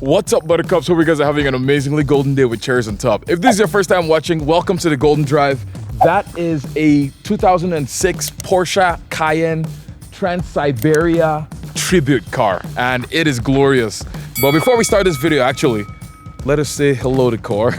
What's up, Buttercups? Hope you guys are having an amazingly golden day with cherries on top. If this is your first time watching, welcome to the Golden Drive. That is a 2006 Porsche Cayenne Trans-Siberia tribute car, and it is glorious. But before we start this video, actually, let us say hello to car.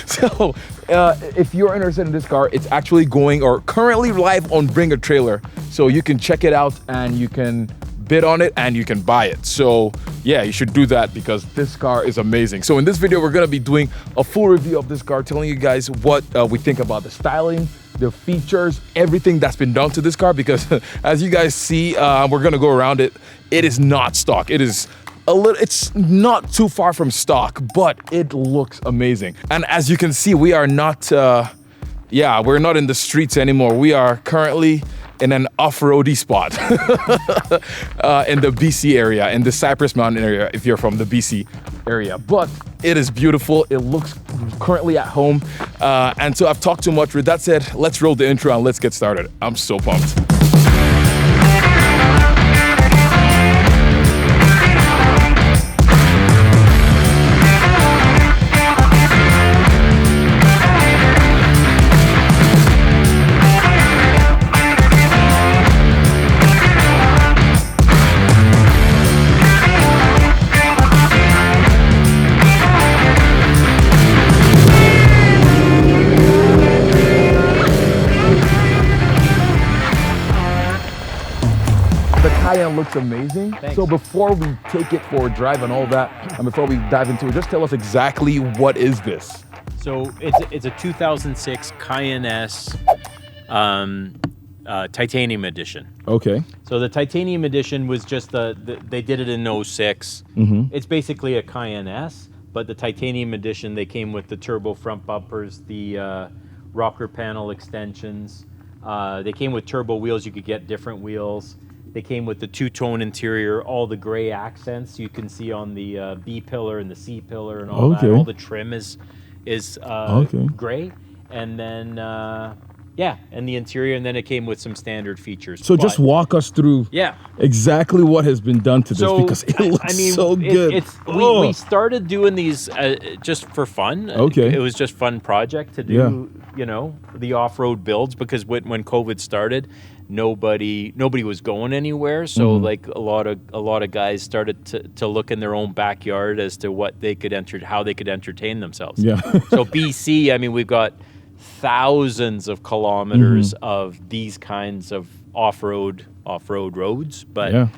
So, if you're interested in this car, it's actually going or currently live on Bring a Trailer. So you can check it out and you can bid on it and you can buy it. So yeah, you should do that because this car is amazing. So in this video, we're gonna be doing a full review of this car, telling you guys what we think about the styling, the features, everything that's been done to this car, because as you guys see, we're gonna go around it. It is not stock. It is it's not too far from stock, but it looks amazing. And as you can see, we are not, we're not in the streets anymore. We are currently in an off-roady spot in the BC area, in the Cypress Mountain area, if you're from the BC area. But it is beautiful. It looks currently at home. And so I've talked too much. With that said, let's roll the intro and let's get started. I'm so pumped. Cayenne looks amazing. Thanks. So before we take it for a drive and all that, and before we dive into it, just tell us exactly what is this? So it's a 2006 Cayenne S titanium edition. Okay. So the titanium edition was just they did it in 06. Mm-hmm. It's basically a Cayenne S, but the titanium edition, they came with the turbo front bumpers, the rocker panel extensions. They came with turbo wheels. You could get different wheels. They came with the two-tone interior, all the gray accents you can see on the B pillar and the C pillar and all that. All the trim is gray, and then and the interior, and then it came with some standard features. So just walk us through exactly what has been done to this, because it looks so good. We started doing these just for fun. Okay. It was just fun project to do, the off-road builds, because when COVID started, nobody was going anywhere. So like a lot of guys started to look in their own backyard as to what they could how they could entertain themselves. Yeah. So BC, I mean, we've got thousands of kilometers of these kinds of off-road roads, but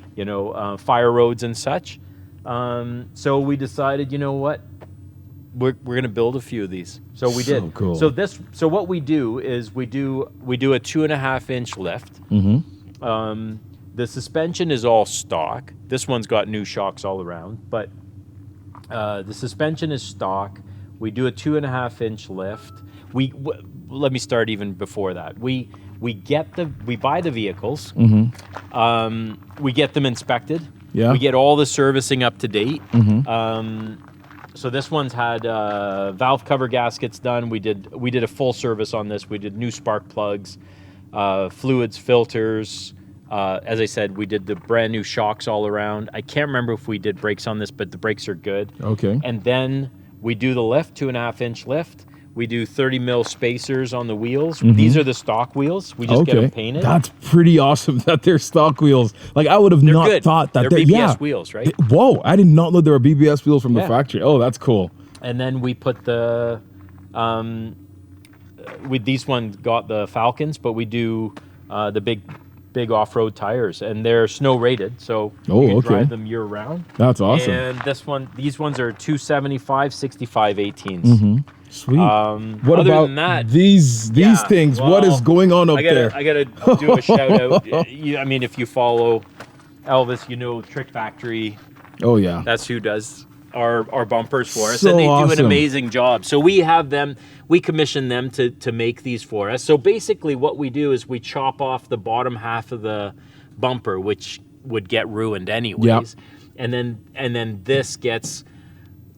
fire roads and such. So we decided, you know what, we're going to build a few of these. So we did. Cool. So what we do is we do a 2.5-inch lift. The suspension is all stock. This one's got new shocks all around, but the suspension is stock. We do a 2.5-inch lift. Let me start even before that. We buy the vehicles. We get them inspected. Yeah. We get all the servicing up to date. So this one's had valve cover gaskets done. We did a full service on this. We did new spark plugs, fluids, filters. As I said, we did the brand new shocks all around. I can't remember if we did brakes on this, but the brakes are good. Okay. And then we do the lift, 2.5-inch lift. We do 30 mil spacers on the wheels. These are the stock wheels. We just get them painted. That's pretty awesome that they're stock wheels. Like, I would have not thought that they're BBS wheels, right? Whoa, I did not know there were BBS wheels from the factory. Oh, that's cool. And then we put the with these ones got the Falcons, but we do the big off-road tires, and they're snow rated, so you can drive them year round. That's awesome. And these ones are 275 65 18s. Sweet. What about these things? Well, what is going on up there? I gotta do a shout out. I mean, if you follow Elvis, Trick Factory. Oh yeah, that's who does our bumpers for us, so and they awesome. do an amazing job. So we have them. We commission them to make these for us. So basically, what we do is we chop off the bottom half of the bumper, which would get ruined anyways, and then this gets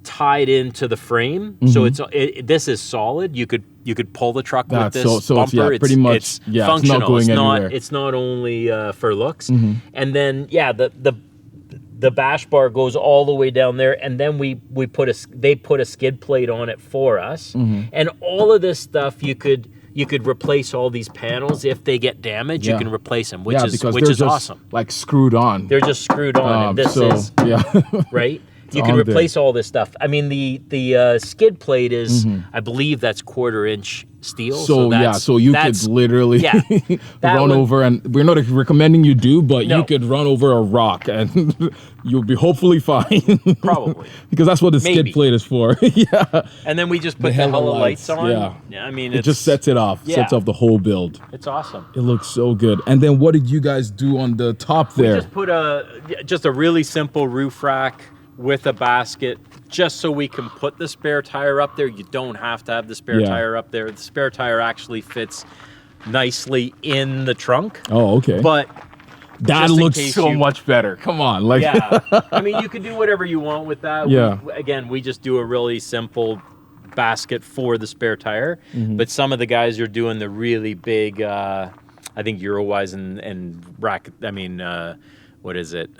tied into the frame, so this is solid. You could pull the truck with this bumper. It's pretty much functional. It's not going anywhere. It's not only for looks. And then the the bash bar goes all the way down there, and then they put a skid plate on it for us. And all of this stuff you could replace all these panels if they get damaged. You can replace them, which is just, awesome. Like screwed on. They're just screwed on, and this is right. You can replace all this stuff. I mean, the skid plate is, I believe that's 1/4-inch steel. So you could literally run over, and we're not recommending you do, but you could run over a rock and you'll be hopefully fine. Probably. Because that's what the skid plate is for. And then we just put the hella lights on. Yeah. I mean, it just sets it off, sets off the whole build. It's awesome. It looks so good. And then what did you guys do on the top there? We just put a really simple roof rack with a basket, just so we can put the spare tire up there. You don't have to have the spare tire up there. The spare tire actually fits nicely in the trunk. Oh, okay. But that looks so much better. Come on. Like I mean, you can do whatever you want with that. Yeah. We just do a really simple basket for the spare tire. But some of the guys are doing the really big, I think Eurowise and racket. I mean, what is it?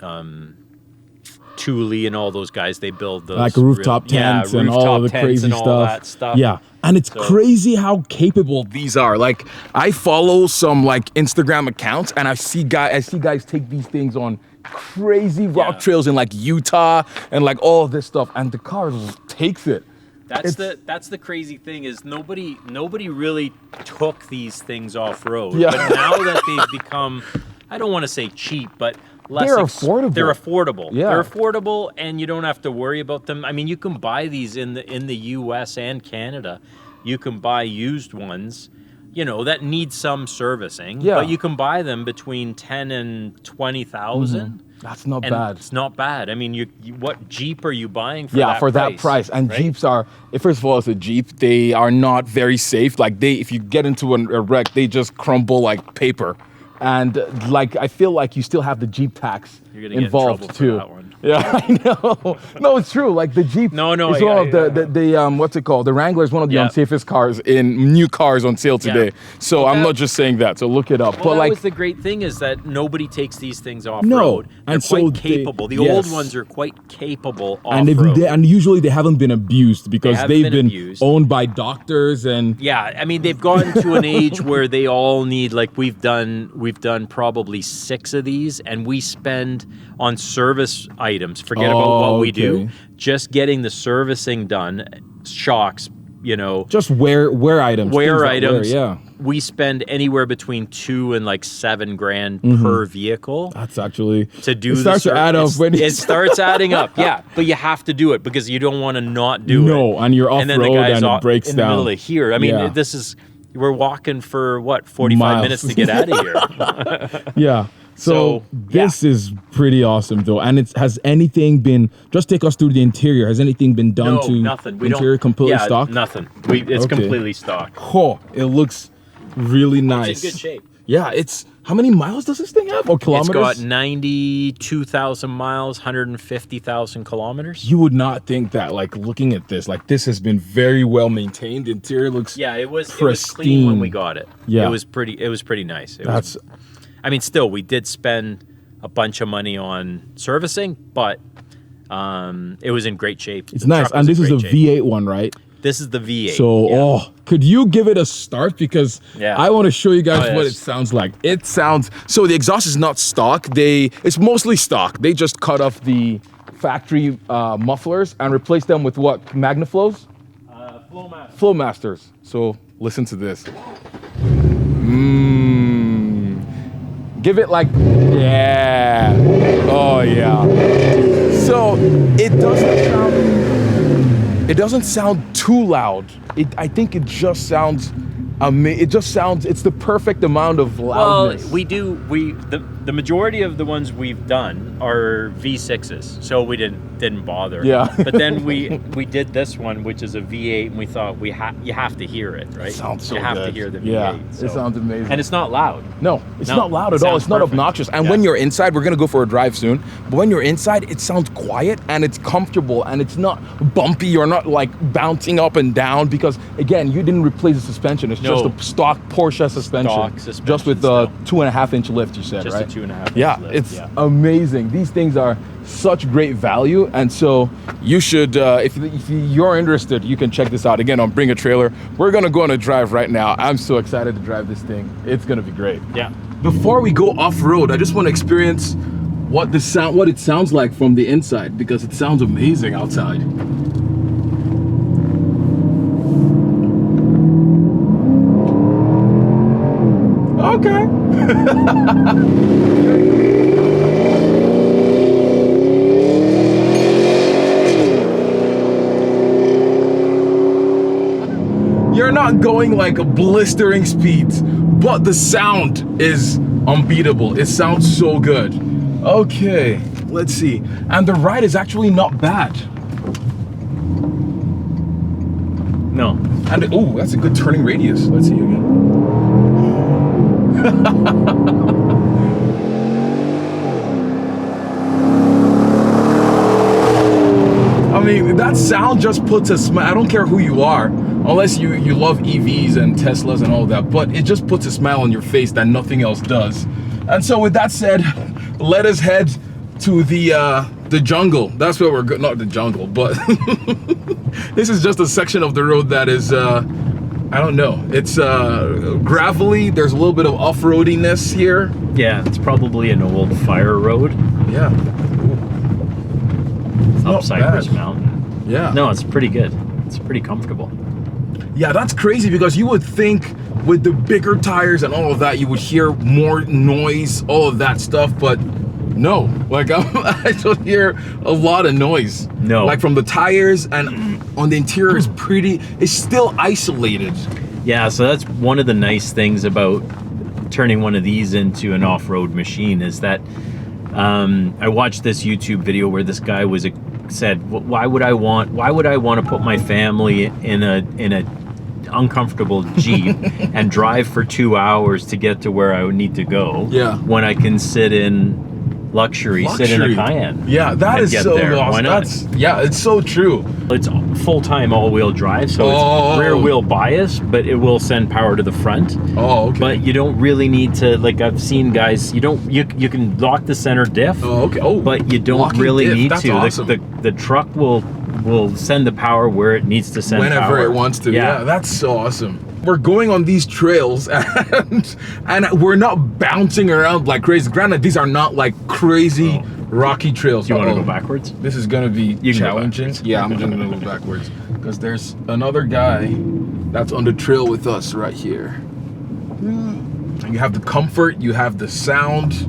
Thule and all those guys, they build those like rooftop tents and all the crazy and all that stuff. Yeah, and it's crazy how capable these are. Like, I follow some like Instagram accounts, and I see guys take these things on crazy rock trails in like Utah and like all this stuff, and the car takes it. That's the crazy thing is nobody really took these things off road. Yeah. But now that they've become, I don't want to say cheap, but they're affordable. They're affordable. Yeah. They're affordable, and you don't have to worry about them. I mean, you can buy these in the U.S. and Canada. You can buy used ones, that need some servicing. Yeah. But you can buy them between $10,000 and $20,000. That's not bad. It's not bad. I mean, what Jeep are you buying for that price? For that price. And right? Jeeps are, first of all, it's a Jeep. They are not very safe. Like, if you get into a wreck, they just crumble like paper. And like, I feel like you still have the Jeep tax involved too. For that one. Yeah, I know. No, it's true. Like the Jeep is one of the what's it called? The Wrangler is one of the unsafest cars in new cars on sale today. So I'm not just saying that. So look it up. Well, but that was the great thing is that nobody takes these things off road. No, They're quite capable. The old ones are quite capable off road. And usually they haven't been abused because they've been owned by doctors and. Yeah, I mean they've gotten to an age where they all need, like we've done probably 6 of these, and we spend on service items. Forget about what we do. Just getting the servicing done, shocks, just wear items. Wear items. We spend anywhere between $2,000 and like $7,000 per vehicle. That's actually to do. It starts to add up when it starts adding up. Yeah, but you have to do it because you don't want to not do it. No, and you're off road and it breaks in down. the middle of here. I mean, we're walking for what 45 minutes to get out of here. Yeah. So this is pretty awesome though. And has anything been, just take us through the interior. Has anything been done to nothing. The interior completely stock? Nothing. It's completely stock. Oh, it looks really nice. It's in good shape. Yeah, how many miles does this thing have? Or kilometers? It's got 92,000 miles, 150,000 kilometers. You would not think that, like looking at this, like this has been very well maintained. The interior looks it was pristine. Clean when we got it. Yeah. It was pretty nice. I mean, still, we did spend a bunch of money on servicing, but it was in great shape. It's nice. And this is a V8 one, right? This is the V8. So, could you give it a start? Because I want to show you guys what it sounds like. So the exhaust is not stock. It's mostly stock. They just cut off the factory mufflers and replaced them with what? Magnaflows? Flowmasters. So listen to this. Give it like, oh yeah. So it doesn't sound too loud. I think it just sounds it's the perfect amount of loudness. Well, the majority of the ones we've done are V6s, so we didn't bother. Yeah. But then we did this one, which is a V8, and we thought you have to hear it, right? It sounds so good. You have to hear the V8. Yeah, so. It sounds amazing. And it's not loud. No, it's not loud at all. It's not obnoxious. And when you're inside, we're gonna go for a drive soon, but when you're inside, it sounds quiet and it's comfortable and it's not bumpy. You're not like bouncing up and down because, again, you didn't replace the suspension. It's just a stock Porsche suspension. Just with the 2.5-inch lift, you said, right? Just a 2.5-inch lift. It's amazing. These things are such great value. And so you should, if you're interested, you can check this out again on Bring a Trailer. We're gonna go on a drive right now. I'm so excited to drive this thing. It's gonna be great. Yeah. Before we go off-road, I just want to experience what it sounds like from the inside, because it sounds amazing outside. Okay. You're not going like a blistering speeds, but the sound is unbeatable. It sounds so good. Okay, let's see. And the ride is actually not bad. No. And oh, that's a good turning radius. Let's see again. I mean, that sound just puts a smile. I don't care who you are, unless you love EVs and Teslas and all that, but it just puts a smile on your face that nothing else does. And so with that said, let us head to the jungle. That's where we're going. Not the jungle, but this is just a section of the road that is I don't know, it's gravelly. There's a little bit of off-roadiness here. Yeah, it's probably an old fire road. Yeah. Up Cypress Mountain. Yeah. No, it's pretty good. It's pretty comfortable. Yeah, that's crazy, because you would think with the bigger tires and all of that, you would hear more noise, all of that stuff, but no. Like, I don't hear a lot of noise. No. Like from the tires, and on the interior is it's still isolated. Yeah, so that's one of the nice things about turning one of these into an off-road machine, is that I watched this YouTube video where this guy said, why would I want to put my family in a uncomfortable Jeep and drive for 2 hours to get to where I would need to go, when I can sit in luxury, sit in a Cayenne. Yeah, that is so awesome. Why not? Yeah, it's so true. It's full-time all-wheel drive, so it's rear-wheel bias, but it will send power to the front. Oh, okay. But you don't really need to, like I've seen guys, you can lock the center diff. Oh, okay. Oh, but you don't really need That's to. awesome. The truck will send the power where it needs to send whenever power. it wants to. Yeah, that's so awesome. We're going on these trails and we're not bouncing around like crazy. Granted, these are not like crazy rocky trails. You want to go backwards? This is gonna be challenging. Yeah, I'm just gonna go backwards, because there's another guy that's on the trail with us right here. You have the comfort, you have the sound,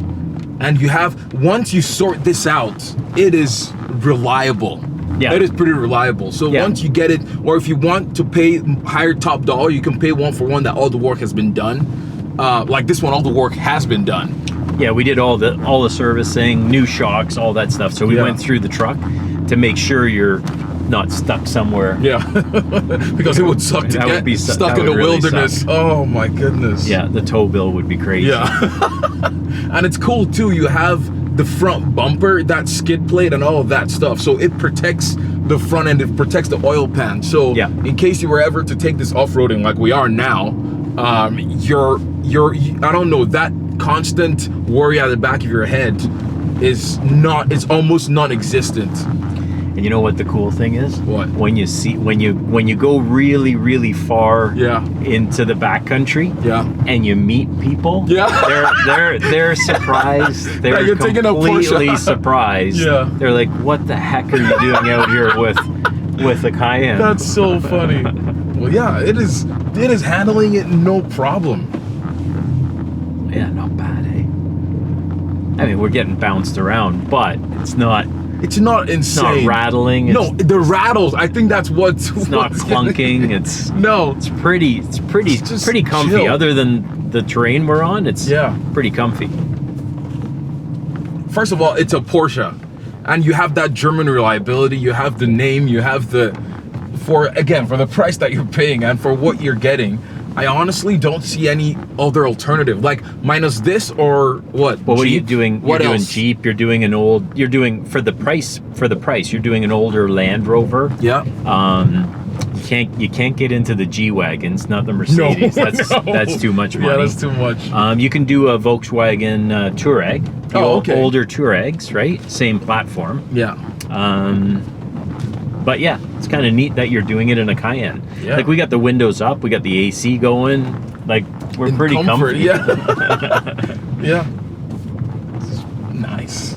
and you have, once you sort this out, it is reliable. Yeah, it is pretty reliable. So once you get it, or if you want to pay higher top dollar, you can pay one for one that all the work has been done. Like this one, all the work has been done. Yeah, we did all the servicing, new shocks, all that stuff. So we went through the truck to make sure you're not stuck somewhere. Yeah, because it would suck to get stuck in the wilderness. Suck. Oh my goodness. Yeah, the tow bill would be crazy. Yeah, and it's cool too. You have the front bumper, that skid plate and all of that stuff, so it protects the front end, it protects the oil pan. So in case you were ever to take this off-roading like we are now, you're I don't know, that constant worry at the back of your head is almost non-existent. And you know what the cool thing is? What? When you go really, really far into the backcountry, and you meet people, they're surprised. They're completely surprised. Yeah. They're like, what the heck are you doing out here with a Cayenne? That's so funny. Well, yeah, it is handling it no problem. Yeah, not bad, eh? I mean, we're getting bounced around, but it's not insane. It's not rattling. No, the rattles, I think that's what's... It's not clunking. It's pretty comfy. Chill. Other than the terrain we're on, it's pretty comfy. First of all, it's a Porsche. And you have that German reliability, you have the name, you have for the price that you're paying and for what you're getting, I honestly don't see any other alternative. Like, minus this or what? Well, what are you doing? You're doing Jeep. You're doing for the price. You're doing an older Land Rover. Yeah. you can't get into the G wagons, not the Mercedes. No, that's too much money. Yeah, that's too much. You can do a Volkswagen Touareg, the older Touaregs, right? Same platform. Yeah. But yeah, it's kind of neat that you're doing it in a Cayenne. Yeah. Like we got the windows up, we got the AC going. Like we're In pretty comfort, comfy. Yeah. Yeah. Nice.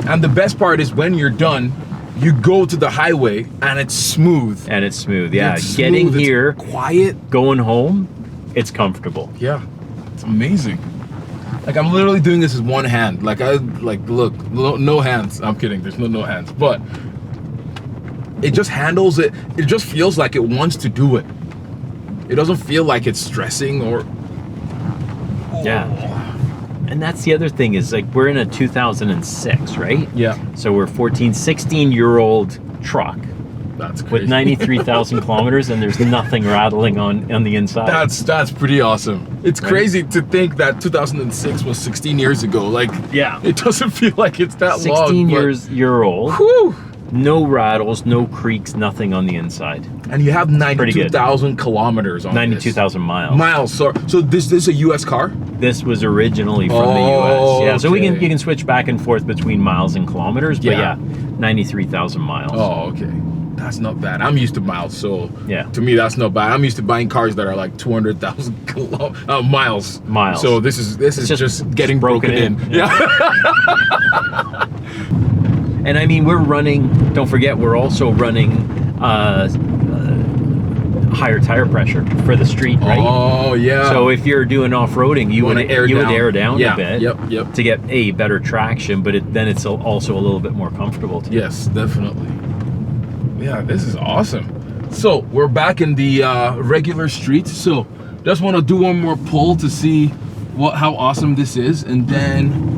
And the best part is when you're done, you go to the highway and it's smooth. And it's smooth. Yeah. It's Getting smooth, it's here, quiet. going home, it's comfortable. Yeah. It's amazing. Like I'm literally doing this with one hand. Like look, no hands. I'm kidding. There's no hands. But it just handles it. It just feels like it wants to do it. It doesn't feel like it's stressing or. Yeah. And that's the other thing is like we're in a 2006, right? Yeah. So we're 16-year-old truck. That's crazy. With 93,000 kilometers, and there's nothing rattling on the inside. That's pretty awesome. It's crazy to think that 2006 was 16 years ago. Like, yeah, it doesn't feel like it's that 16 long. 16 year old. Whew. No rattles, no creaks, nothing on the inside. And you have 92,000 kilometers on 92,000 miles. Miles. So this is a U.S. car? This was originally from the U.S. Yeah, so okay. you can switch back and forth between miles and kilometers. But yeah 93,000 miles. Oh, okay. That's not bad. I'm used to miles, so yeah. To me that's not bad. I'm used to buying cars that are like 200,000 miles. Miles. So this is just getting broken in. Yeah. And I mean, we're running. Don't forget, we're also running higher tire pressure for the street, right? Oh yeah. So if you're doing off-roading, you would air down yeah. a bit Yep. to get better traction, but then it's also a little bit more comfortable too. Yes, definitely. Yeah, this is awesome. So we're back in the regular street. So just want to do one more pull to see how awesome this is, and then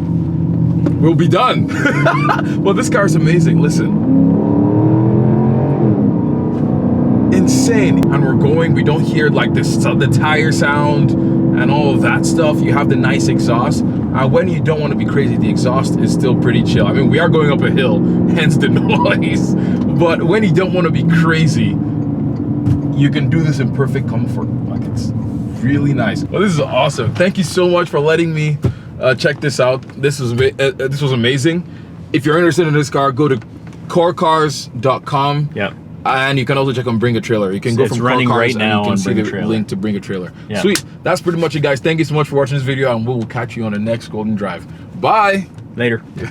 we'll be done. Well, this car is amazing. Listen. Insane. And we're going, we don't hear like the tire sound and all of that stuff. You have the nice exhaust. When you don't want to be crazy, the exhaust is still pretty chill. I mean, we are going up a hill, hence the noise. But when you don't want to be crazy, you can do this in perfect comfort. Like, it's really nice. Well, this is awesome. Thank you so much for letting me check this out. This was amazing. If you're interested in this car, go to corecars.com. Yep. And you can also check on Bring a Trailer. You can go from running Core Cars right now and you can on see Bring a the Trailer. link to Bring a Trailer. Yeah. Sweet. That's pretty much it, guys. Thank you so much for watching this video, and we will catch you on the next Golden Drive. Bye. Later.